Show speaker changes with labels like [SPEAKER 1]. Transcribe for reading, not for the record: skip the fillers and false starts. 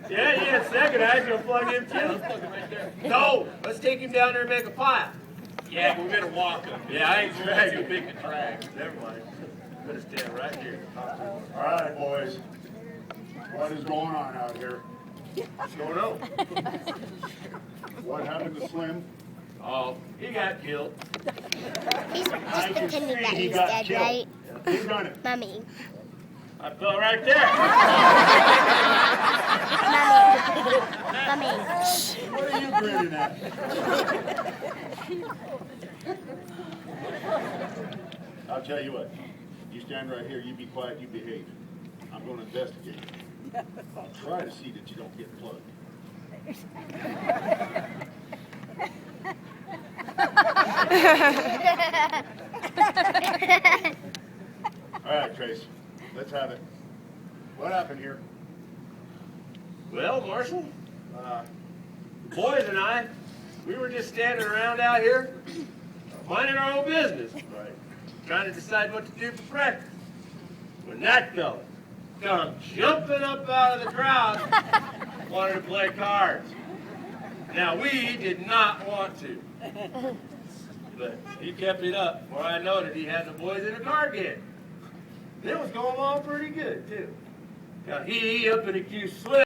[SPEAKER 1] Yeah, he had second. I was going to plug him too. No, let's take him down there and make a pile.
[SPEAKER 2] Yeah, but we better walk him.
[SPEAKER 1] Yeah, I ain't dragging.
[SPEAKER 2] Too big to drag.
[SPEAKER 1] Never mind. I'm going to stand right here.
[SPEAKER 3] All right, boys. What is going on out here?
[SPEAKER 1] What's going on?
[SPEAKER 3] What happened to Slim?
[SPEAKER 1] Oh, he got killed.
[SPEAKER 4] He's
[SPEAKER 3] I
[SPEAKER 4] just
[SPEAKER 3] can
[SPEAKER 4] pretending
[SPEAKER 3] see
[SPEAKER 4] that
[SPEAKER 3] he
[SPEAKER 4] he's
[SPEAKER 3] got
[SPEAKER 4] dead,
[SPEAKER 3] killed.
[SPEAKER 4] right?
[SPEAKER 3] Who done it?
[SPEAKER 4] Mummy.
[SPEAKER 1] I fell right there.
[SPEAKER 4] Mummy.
[SPEAKER 3] What are you grinning at? I'll tell you what. You stand right here, you be quiet, you behave. I'm going to investigate. I'll try to see that you don't get plugged. All right, Trace. Let's have it. What happened here?
[SPEAKER 1] Well, Marshal, the boys and I, we were just standing around out here, minding our own business,
[SPEAKER 3] Right.
[SPEAKER 1] trying to decide what to do for breakfast. When that fella come jumping up out of the crowd, wanted to play cards. Now, we did not want to. But he kept it up, for I noted he had the boys in a card game. It was going along pretty good, too. Now, he up and accused Slim